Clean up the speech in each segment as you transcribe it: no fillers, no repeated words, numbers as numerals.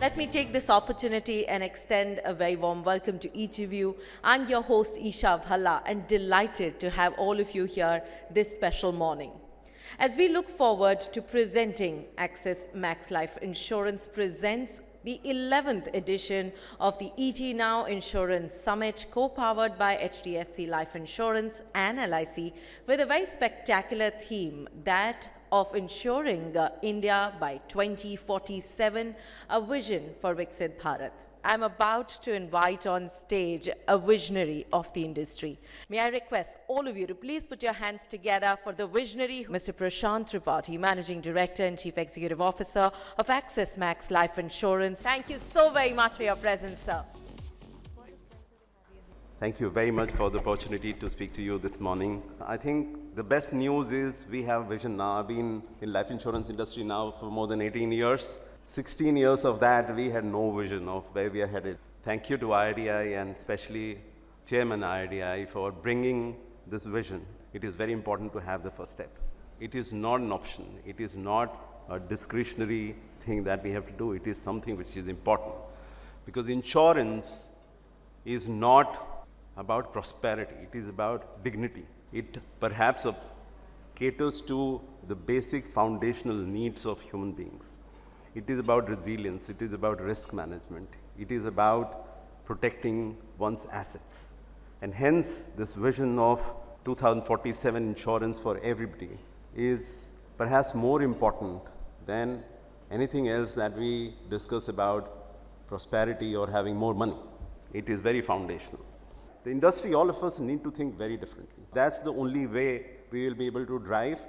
let me take this opportunity and extend a very warm welcome to each of you. I'm your host Isha Bhalla and delighted to have all of you here this special morning. As we look forward to presenting Axis Max Life Insurance presents the 11th edition of the ET Now Insurance Summit, co-powered by HDFC Life Insurance and LIC, with a very spectacular theme, that of ensuring India by 2047, a vision for Viksit Bharat. I'm about to invite on stage a visionary of the industry. May I request all of you to please put your hands together for the visionary, Mr. Prashant Tripathi, Managing Director and Chief Executive Officer of Axis Max Life Insurance. Thank you so very much for your presence, sir. Thank you very much for the opportunity to speak to you this morning. I think the best news is we have vision now. I've been in life insurance industry now for more than 18 years. 16 years of that, we had no vision of where we are headed. Thank you to IRDI and especially Chairman IRDI for bringing this vision. It is very important to have the first step. It is not an option. It is not a discretionary thing that we have to do. It is something which is important, because insurance is not about prosperity. It is about dignity. It perhaps caters to the basic foundational needs of human beings. It is about resilience. It is about risk management. It is about protecting one's assets. And hence, this vision of 2047 insurance for everybody is perhaps more important than anything else that we discuss about prosperity or having more money. It is very foundational. The industry, all of us need to think very differently. That's the only way we will be able to drive.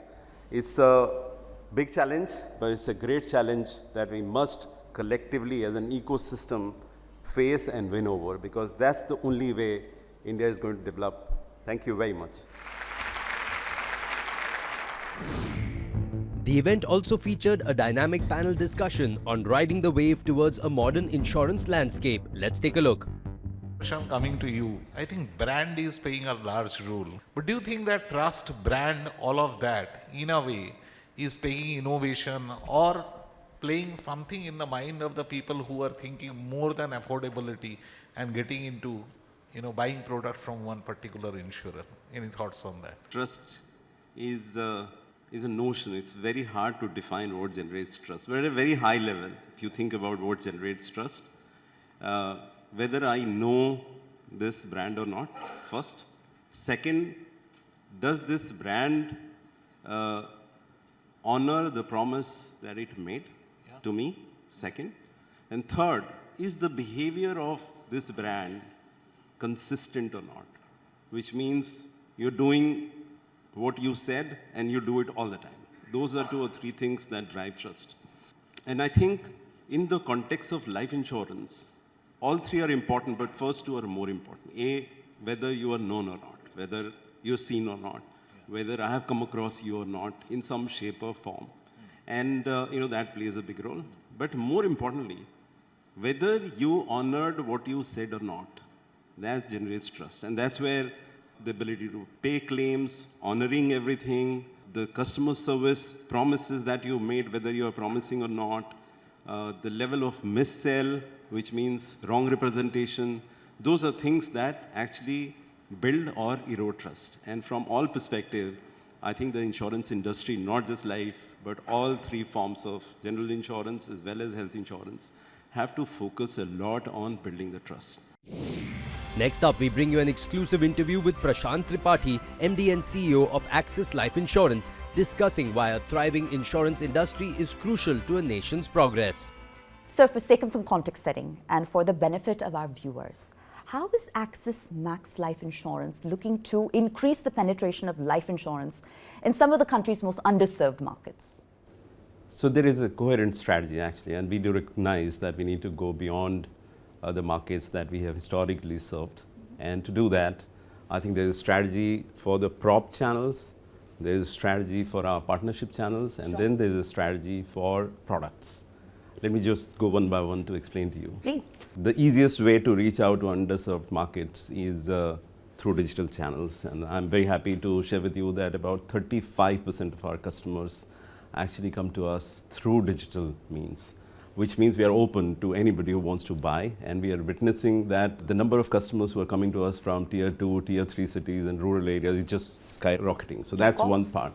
It's a big challenge, but it's a great challenge that we must collectively as an ecosystem face and win over, because that's the only way India is going to develop. Thank you very much. The event also featured a dynamic panel discussion on riding the wave towards a modern insurance landscape. Let's take a look. Prashant, coming to you, I think brand is playing a large role. But do you think that trust, brand, all of that, in a way, is playing innovation or playing something in the mind of the people who are thinking more than affordability and getting into, buying product from one particular insurer? Any thoughts on that? Trust is a notion. It's very hard to define what generates trust. But at a very high level, if you think about what generates trust, whether I know this brand or not, first. Second, does this brand honor the promise that it made to me? Second. And third, is the behavior of this brand consistent or not? Which means you're doing what you said and you do it all the time. Those are 2 or 3 things that drive trust. And I think in the context of life insurance, all 3 are important, but first 2 are more important. A, whether you are known or not, whether you're seen or not, whether I have come across you or not in some shape or form. And that plays a big role. But more importantly, whether you honored what you said or not, that generates trust. And that's where the ability to pay claims, honoring everything, the customer service promises that you made, whether you are promising or not, the level of mis-sell, which means wrong representation, those are things that actually build or erode trust. And from all perspective, I think the insurance industry, not just life, but all 3 forms of general insurance as well as health insurance, have to focus a lot on building the trust. Next up, we bring you an exclusive interview with Prashant Tripathi, MD and CEO of Axis Life Insurance, discussing why a thriving insurance industry is crucial to a nation's progress. So for sake of some context setting and for the benefit of our viewers, how is Axis Max Life Insurance looking to increase the penetration of life insurance in some of the country's most underserved markets? So there is a coherent strategy actually, and we do recognize that we need to go beyond the markets that we have historically served. And to do that, I think there is a strategy for the prop channels, there is a strategy for our partnership channels, and then there is a strategy for products. Let me just go one by one to explain to you. Please. The easiest way to reach out to underserved markets is through digital channels. And I'm very happy to share with you that about 35% of our customers actually come to us through digital means. which means we are open to anybody who wants to buy. And we are witnessing that the number of customers who are coming to us from tier 2, tier 3 cities and rural areas is just skyrocketing. So that's one part.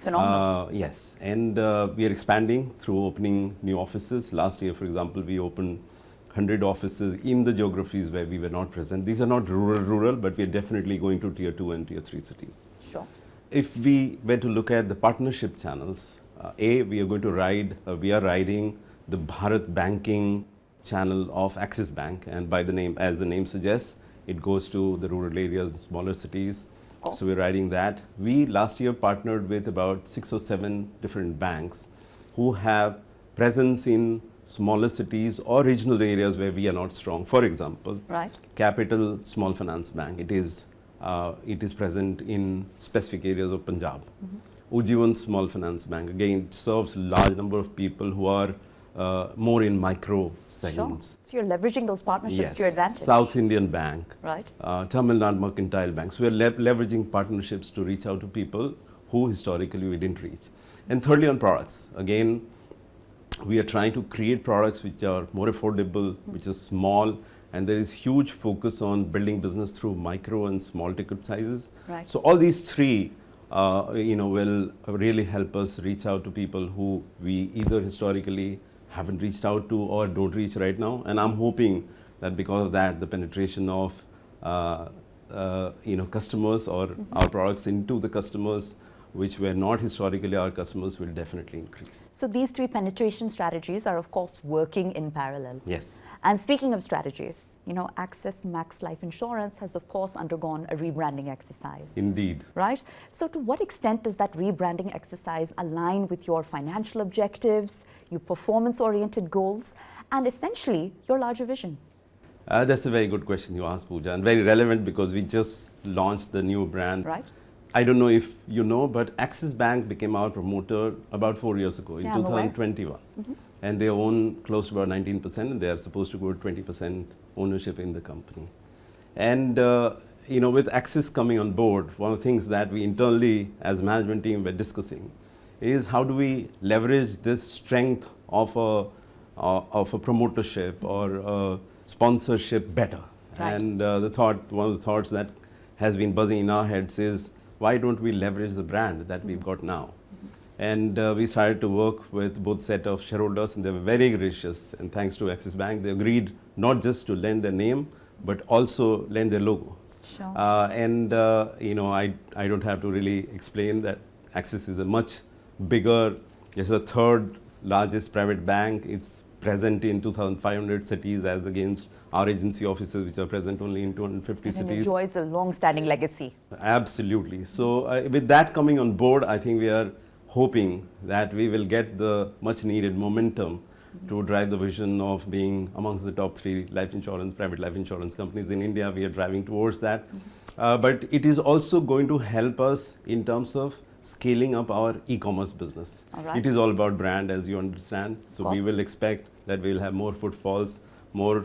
Phenomenal. Yes, and we are expanding through opening new offices. Last year, for example, we opened 100 offices in the geographies where we were not present. These are not rural, but we are definitely going to tier 2 and tier 3 cities. Sure. If we were to look at the partnership channels, we are going to we are riding the Bharat banking channel of Axis Bank, and by the name, as the name suggests, it goes to the rural areas, smaller cities. So we're riding that. We last year partnered with about 6 or 7 different banks who have presence in smaller cities or regional areas where we are not strong. For example, Right. Capital Small Finance Bank, it is present in specific areas of Punjab. Ujjivan Small Finance Bank, again, it serves large number of people who are more in micro segments. Sure. So you're leveraging those partnerships to your advantage. South Indian Bank, Right. Tamil Nadu Mercantile Bank. So we are leveraging partnerships to reach out to people who historically we didn't reach. And thirdly, on products, again, we are trying to create products which are more affordable, which are small, and there is huge focus on building business through micro and small ticket sizes. Right. So all these three will really help us reach out to people who we either historically haven't reached out to or don't reach right now. And I'm hoping that because of that, the penetration of customers or our products into the customers which were not historically our customers will definitely increase. So these 3 penetration strategies are, of course, working in parallel. Yes. And speaking of strategies, Axis Max Life Insurance has, of course, undergone a rebranding exercise. Indeed. Right? So to what extent does that rebranding exercise align with your financial objectives, your performance-oriented goals, and essentially your larger vision? That's a very good question you asked, Pooja, and very relevant because we just launched the new brand. Right. I don't know if you know, but Axis Bank became our promoter about 4 years ago in 2021. And they own close to about 19%, and they are supposed to go to 20% ownership in the company. And with Axis coming on board, one of the things that we internally as management team were discussing is how do we leverage this strength of a promotership or a sponsorship better. Right. And one of the thoughts that has been buzzing in our heads is, why don't we leverage the brand that we've got now? And we started to work with both set of shareholders, and they were very gracious. And thanks to Axis Bank, they agreed not just to lend their name, but also lend their logo. Sure. I don't have to really explain that Axis is a much bigger, it's the 3rd largest private bank. It's present in 2,500 cities as against our agency offices, which are present only in 250 cities. And enjoys a long-standing legacy. Absolutely. So with that coming on board, I think we are hoping that we will get the much needed momentum to drive the vision of being amongst the top 3 private life insurance companies in India. We are driving towards that. But it is also going to help us in terms of scaling up our e-commerce business. All right. It is all about brand, as you understand. So we will expect that we'll have more footfalls, more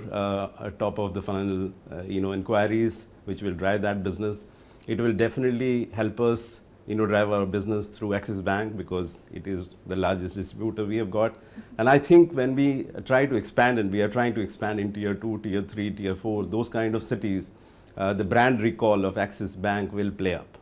top of the funnel, inquiries, which will drive that business. It will definitely help us, drive our business through Axis Bank because it is the largest distributor we have got. And I think when we try to expand, and we are trying to expand in tier 2, tier 3, tier 4, those kind of cities, the brand recall of Axis Bank will play up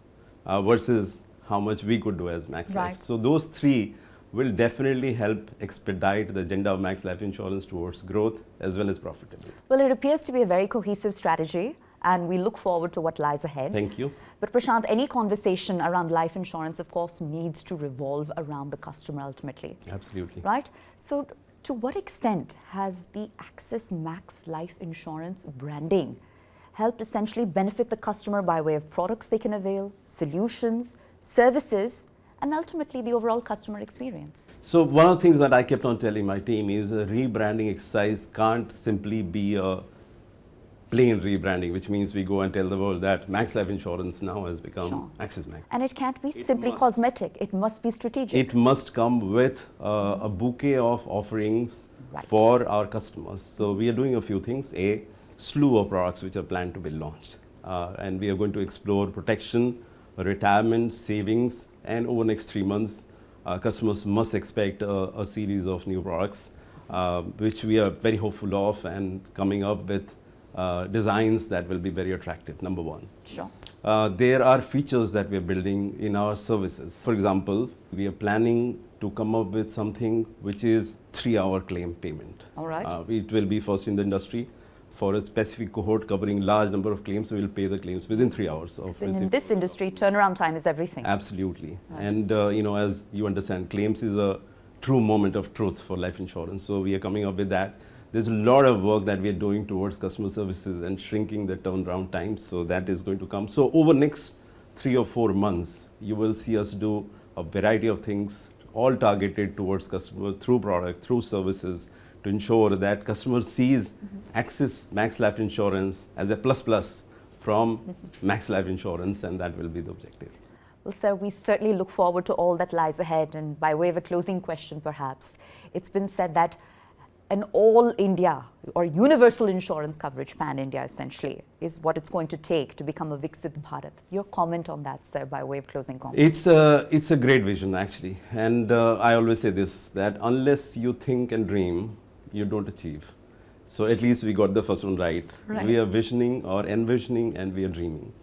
versus how much we could do as Max Right. Life. So those 3 will definitely help expedite the agenda of Max Life Insurance towards growth as well as profitability. Well, it appears to be a very cohesive strategy, and we look forward to what lies ahead. Thank you. But Prashant, any conversation around life insurance, of course, needs to revolve around the customer ultimately. Absolutely. Right? So to what extent has the Axis Max Life Insurance branding helped essentially benefit the customer by way of products they can avail, solutions, services, and ultimately the overall customer experience? So one of the things that I kept on telling my team is a rebranding exercise can't simply be a plain rebranding, which means we go and tell the world that Max Life Insurance now has become Axis Max. And it can't be simply cosmetic. It must be strategic. It must come with a bouquet of offerings for our customers. So we are doing a few things. A slew of products which are planned to be launched. And we are going to explore protection, retirement, savings, and over the next 3 months, customers must expect a series of new products. which we are very hopeful of and coming up with designs that will be very attractive, number one. Sure. There are features that we are building in our services. For example, we are planning to come up with something which is 3-hour claim payment. All right. It will be first in the industry. For a specific cohort covering large number of claims, we will pay the claims within 3 hours. So in this industry, turnaround time is everything. Absolutely. Right. And as you understand, claims is a true moment of truth for life insurance. So we are coming up with that. There's a lot of work that we are doing towards customer services and shrinking the turnaround times. So that is going to come. So over next 3 or 4 months, you will see us do a variety of things, all targeted towards customer through product, through services, to ensure that customer sees Axis Max Life Insurance as a plus from Max Life Insurance, and that will be the objective. Well, sir, we certainly look forward to all that lies ahead. And by way of a closing question, perhaps, it's been said that an all India or universal insurance coverage, pan-India essentially, is what it's going to take to become a Viksit Bharat. Your comment on that, sir, by way of closing comment. It's a great vision, actually. And I always say this, that unless you think and dream, you don't achieve. So at least we got the first one right. We are visioning or envisioning, and we are dreaming.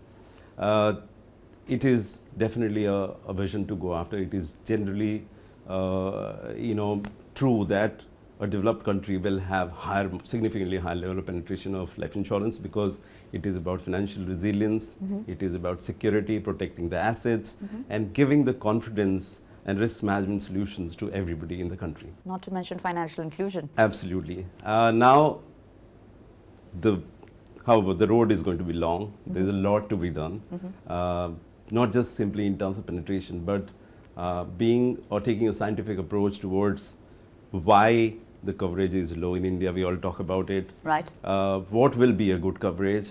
It is definitely a vision to go after. It is generally, true that a developed country will have significantly higher level of penetration of life insurance, because it is about financial resilience, it is about security, protecting the assets, and giving the confidence and risk management solutions to everybody in the country. Not to mention financial inclusion. Absolutely. Now, however, the road is going to be long. There's a lot to be done, not just simply in terms of penetration, but taking a scientific approach towards why the coverage is low in India. We all talk about it. Right. What will be a good coverage,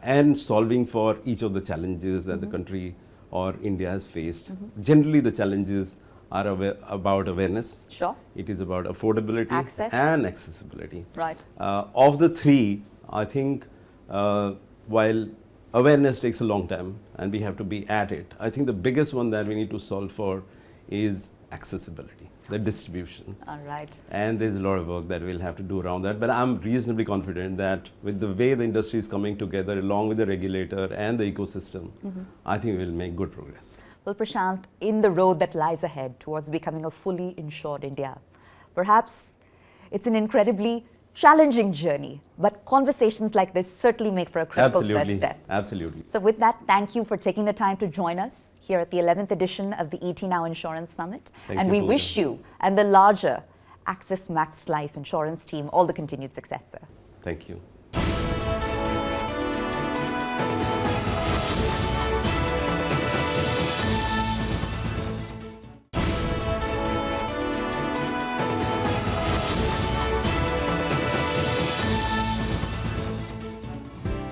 and solving for each of the challenges that the country or India has faced. Generally, the challenges are about awareness. Sure. It is about affordability and accessibility. Right. Of the three, I think while awareness takes a long time and we have to be at it, I think the biggest one that we need to solve for is accessibility, the distribution. All right. And there's a lot of work that we'll have to do around that. But I'm reasonably confident that with the way the industry is coming together, along with the regulator and the ecosystem, I think we'll make good progress. Well, Prashant, in the road that lies ahead towards becoming a fully insured India, perhaps it's an incredibly challenging journey, but conversations like this certainly make for a critical first step. Absolutely. So with that, thank you for taking the time to join us here at the 11th edition of the ET Now Insurance Summit. And we wish you and the larger Axis Max Life Insurance team all the continued success, sir. Thank you.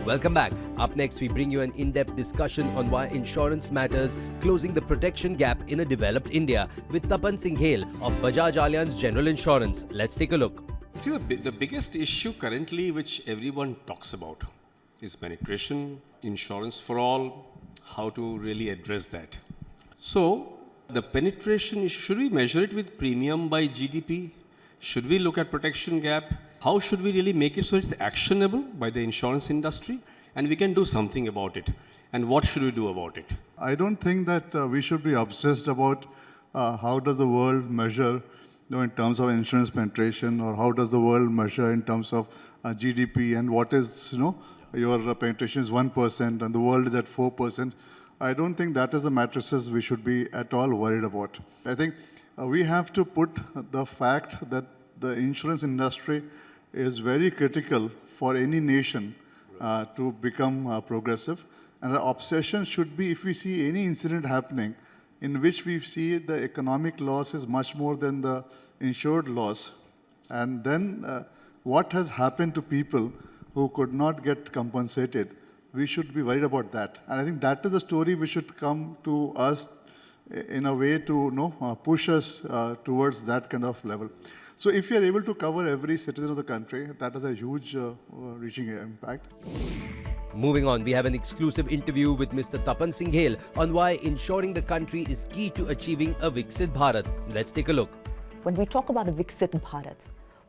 Welcome back. Up next, we bring you an in-depth discussion on why insurance matters, closing the protection gap in a developed India with Tapan Singhel of Bajaj Allianz General Insurance. Let's take a look. See, the biggest issue currently which everyone talks about is penetration, insurance for all, how to really address that. So, the penetration, should we measure it with premium by GDP? Should we look at protection gap? How should we really make it so it's actionable by the insurance industry and we can do something about it? And what should we do about it? I don't think that we should be obsessed about how does the world measure in terms of insurance penetration, or how does the world measure in terms of GDP, and what is, your penetration is 1% and the world is at 4%. I don't think that is the matrices we should be at all worried about. I think we have to put the fact that the insurance industry is very critical for any nation to become progressive. And our obsession should be, if we see any incident happening in which we see the economic loss is much more than the insured loss, and then what has happened to people who could not get compensated, we should be worried about that. And I think that is the story which should come to us in a way to push us towards that kind of level. So if you are able to cover every citizen of the country, that has a huge reaching impact. Moving on, we have an exclusive interview with Mr. Tapan Singhel on why ensuring the country is key to achieving a Viksit Bharat. Let's take a look. When we talk about a Viksit Bharat,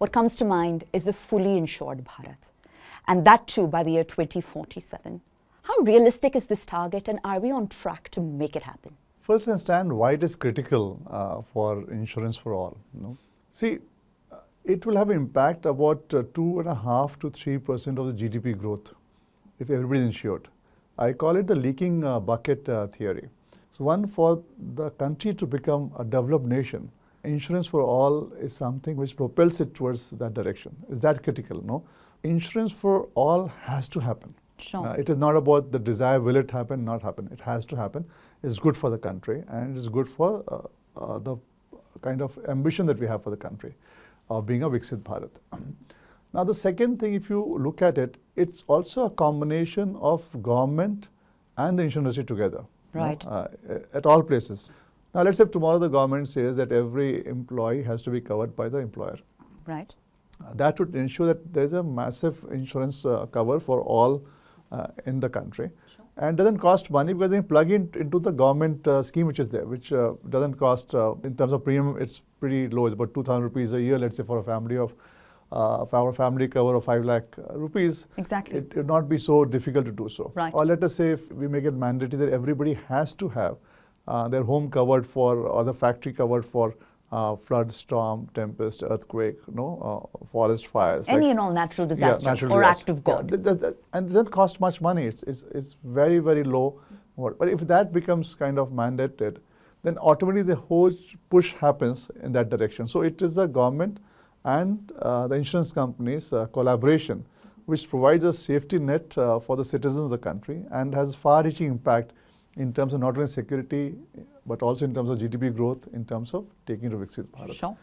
what comes to mind is a fully insured Bharat, and that too by the year 2047. How realistic is this target, and are we on track to make it happen? First, understand why it is critical for insurance for all. See, it will have an impact about 2.5 to 3% of the GDP growth if everybody is insured. I call it the leaking bucket theory. So one, for the country to become a developed nation, insurance for all is something which propels it towards that direction. Is that critical? No. Insurance for all has to happen. Sure. It is not about the desire, will it happen, not happen. It has to happen. It's good for the country, and it is good for the kind of ambition that we have for the country of being a Viksit Bharat. Now, the second thing, if you look at it, it's also a combination of government and the insurance industry together. Right. At all places. Now, let's say tomorrow the government says that every employee has to be covered by the employer. Right. That would ensure that there's a massive insurance cover for all in the country. Sure. And doesn't cost money because they plug into the government scheme which is there, which doesn't cost, in terms of premium, it's pretty low. It's about 2,000 rupees a year, let's say, for a family of, for our family cover of 5 lakh rupees. Exactly. It would not be so difficult to do so. Right. Or let us say if we make it mandatory that everybody has to have their home covered for, or the factory covered for flood, storm, tempest, earthquake, forest fires. Any and all natural disasters or act of God. Yeah, and it doesn't cost much money. It's very, very low. But if that becomes kind of mandated, then automatically the whole push happens in that direction. So it is the government and the insurance companies' collaboration which provides a safety net for the citizens of the country and has far-reaching impact in terms of not only security, but also in terms of GDP growth, in terms of taking to Viksit Bharat. Sure.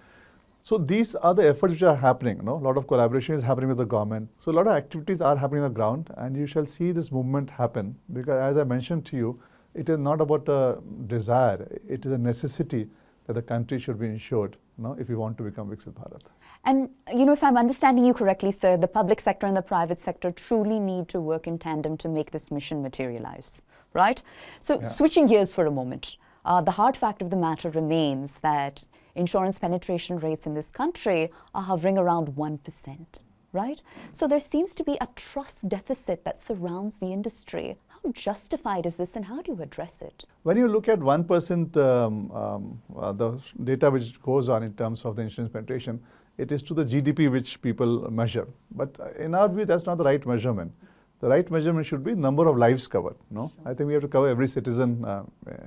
So these are the efforts which are happening. A lot of collaboration is happening with the government. So a lot of activities are happening on the ground, and you shall see this movement happen, because as I mentioned to you, it is not about a desire, it is a necessity that the country should be insured, if we want to become Viksit Bharat. And, if I'm understanding you correctly, sir, the public sector and the private sector truly need to work in tandem to make this mission materialize, right? So switching gears for a moment, the hard fact of the matter remains that insurance penetration rates in this country are hovering around 1%, right? So there seems to be a trust deficit that surrounds the industry. How justified is this, and how do you address it? When you look at 1%, the data which goes on in terms of the insurance penetration, it is to the GDP which people measure. But in our view, that's not the right measurement. The right measurement should be number of lives covered. Sure. I think we have to cover every citizen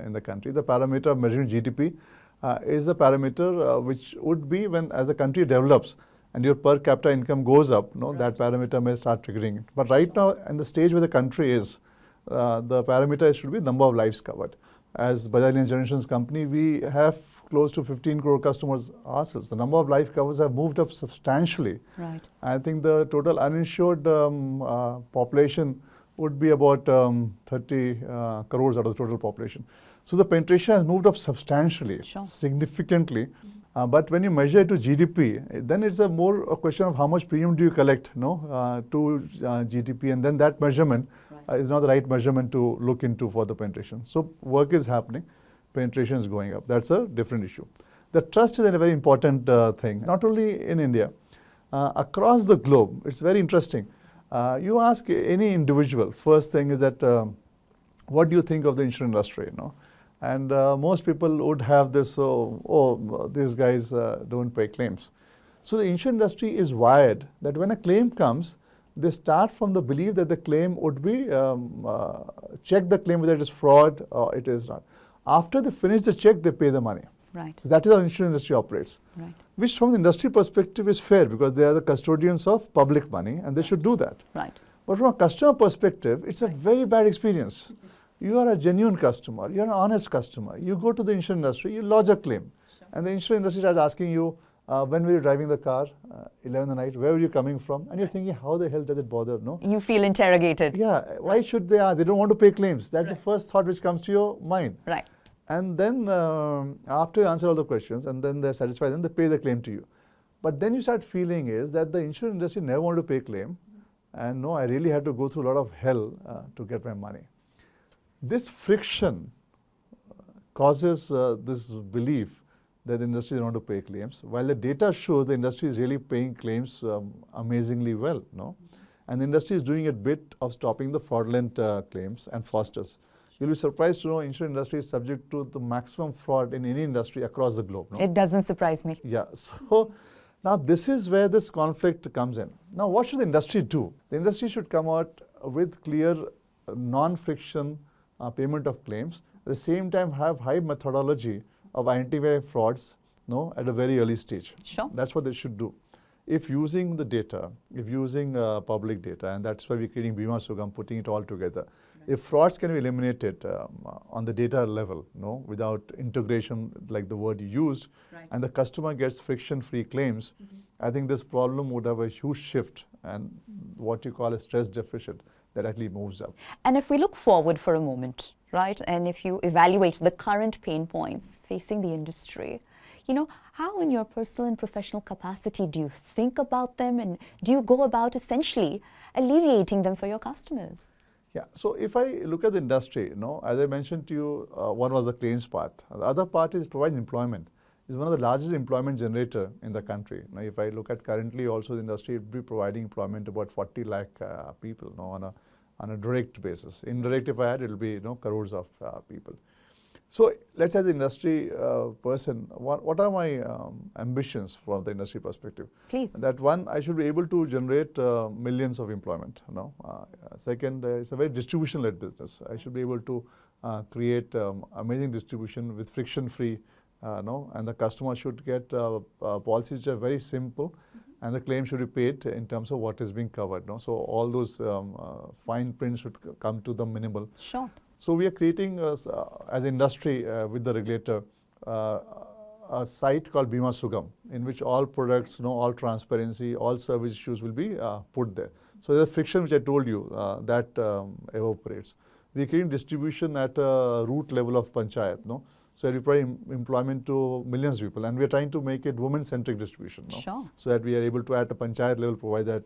in the country. The parameter of measuring GDP is a parameter which would be when, as the country develops and your per capita income goes up, right, that parameter may start triggering it. But right now, in the stage where the country is, the parameter should be number of lives covered. As Bajaj General Insurance Company, we have close to 15 crore customers ourselves. The number of life covers have moved up substantially. Right. I think the total uninsured population would be about 30 crores out of the total population. So the penetration has moved up substantially, sure, significantly. But when you measure it to GDP, then it's more a question of how much premium do you collect to GDP, and then that measurement is not the right measurement to look into for the penetration. So work is happening, penetration is going up. That's a different issue. The trust is a very important thing, not only in India, across the globe. It's very interesting. You ask any individual, first thing is that, what do you think of the insurance industry? And most people would have this, these guys don't pay claims. So the insurance industry is wired that when a claim comes, they start from the belief that the claim would be, check the claim whether it is fraud or it is not. After they finish the check, they pay the money. Right. So that is how the insurance industry operates. Right. Which from the industry perspective is fair, because they are the custodians of public money and they should do that. Right. But from a customer perspective, it's a very bad experience. You are a genuine customer, you are an honest customer. You go to the insurance industry, you lodge a claim. Sure. And the insurance industry starts asking you, when were you driving the car, 11 in the night, where were you coming from? And you're thinking, how the hell does it bother, You feel interrogated. Yeah, why should they ask? They don't want to pay claims. That's the first thought which comes to your mind. Right. And then after you answer all the questions and then they're satisfied, then they pay the claim to you. But then you start feeling is that the insurance industry never wanted to pay claim, and no, I really had to go through a lot of hell to get my money. This friction causes this belief that the industry is not to pay claims, while the data shows the industry is really paying claims amazingly well. No? And the industry is doing a bit of stopping the fraudulent claims and fosters. You'll be surprised to know insurance industry is subject to the maximum fraud in any industry across the globe. No? It doesn't surprise me. Yeah, so now this is where this conflict comes in. Now what should the industry do? The industry should come out with clear non-friction payment of claims, at the same time have high methodology of identifying frauds at a very early stage. Sure. That's what they should do. If using the data, if using public data, and that's why we're creating Bima Sugam, putting it all together. If frauds can be eliminated on the data level, without integration like the word you used, and the customer gets friction-free claims, I think this problem would have a huge shift and what you call a stress deficit that actually moves up. And if we look forward for a moment, right, and if you evaluate the current pain points facing the industry, how in your personal and professional capacity do you think about them, and do you go about essentially alleviating them for your customers? Yeah, so if I look at the industry, as I mentioned to you, one was the claims part. The other part is providing employment. It's one of the largest employment generator in the country. Now, if I look at currently also the industry will be providing employment to about 40 lakh people on a direct basis. Indirect, if I add, it will be crores of people. So let's say the industry person, what are my ambitions from the industry perspective? Please. That one, I should be able to generate millions of employment. Second, it's a very distribution-led business. I should be able to create amazing distribution with friction-free, and the customer should get policies which are very simple, and the claim should be paid in terms of what is being covered. So all those fine prints should come to the minimal. Sure. So we are creating, as industry with the regulator, a site called Bima Sugam, in which all products, all transparency, all service issues will be put there. So the friction which I told you, that evaporates. We are creating distribution at a root level of panchayat. So we provide employment to millions of people, and we are trying to make it women-centric distribution. Sure. So that we are able to, at a panchayat level, provide that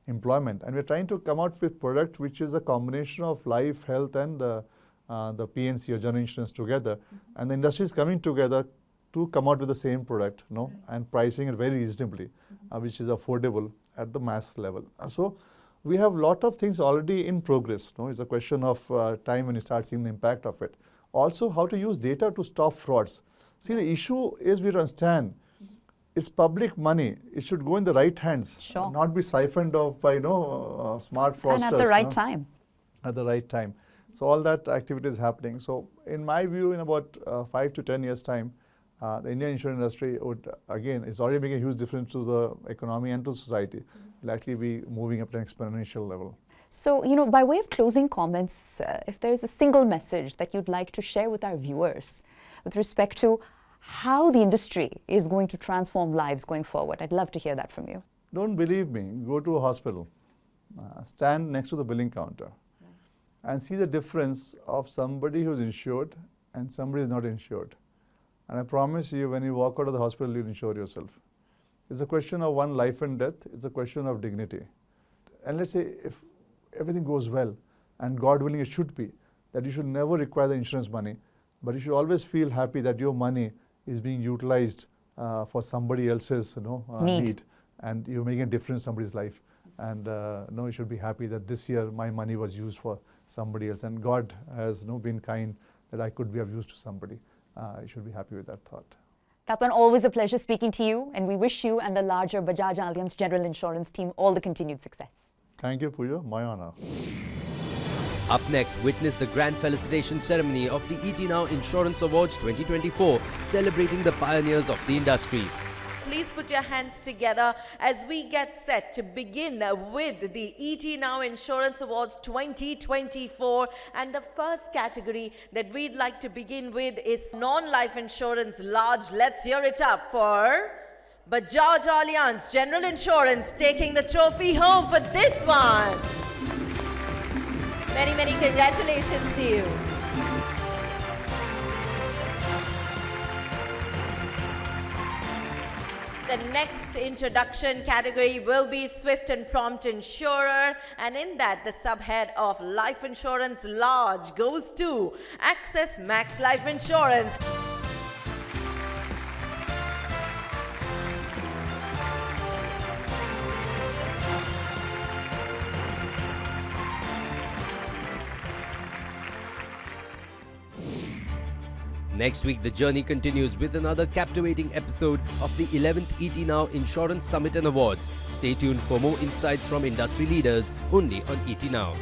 employment. And we're trying to come out with product which is a combination of life, health, and the PNC or general insurance together. And the industry is coming together to come out with the same product, and pricing it very reasonably, which is affordable at the mass level. So we have a lot of things already in progress. It's a question of time when you start seeing the impact of it. Also, how to use data to stop frauds. See, the issue is we understand it's public money. It should go in the right hands, Sure. not be siphoned off by smart fraudsters. And at the right time. At the right time. So all that activity is happening. So in my view, in about 5 to 10 years' time, the Indian insurance industry would, again, it's already making a huge difference to the economy and to society. Will actually be moving up to an exponential level. So, by way of closing comments, if there's a single message that you'd like to share with our viewers with respect to how the industry is going to transform lives going forward, I'd love to hear that from you. Don't believe me, go to a hospital, stand next to the billing counter, and see the difference of somebody who's insured and somebody who's not insured. And I promise you, when you walk out of the hospital, you'll insure yourself. It's a question of one life and death. It's a question of dignity. And let's say if everything goes well, and God willing it should be, that you should never require the insurance money, but you should always feel happy that your money is being utilized for somebody else's need, and you're making a difference in somebody's life. And you should be happy that this year my money was used for somebody else, and God has been kind that I could be of use to somebody. You should be happy with that thought. Tapan, always a pleasure speaking to you, and we wish you and the larger Bajaj Allianz General Insurance team all the continued success. Thank you, Pooja. My honor. Up next, witness the grand felicitation ceremony of the ET Now Insurance Awards 2024, celebrating the pioneers of the industry. Please put your hands together as we get set to begin with the ET Now Insurance Awards 2024. And the first category that we'd like to begin with is non-life insurance large. Let's hear it up for Bajaj Allianz General Insurance taking the trophy home for this one. Many, many congratulations to you. The next introduction category will be Swift and Prompt Insurer, and in that the subhead of Life Insurance Large goes to Access Max Life Insurance. Next week, the journey continues with another captivating episode of the 11th ET Now Insurance Summit and Awards. Stay tuned for more insights from industry leaders only on ET Now.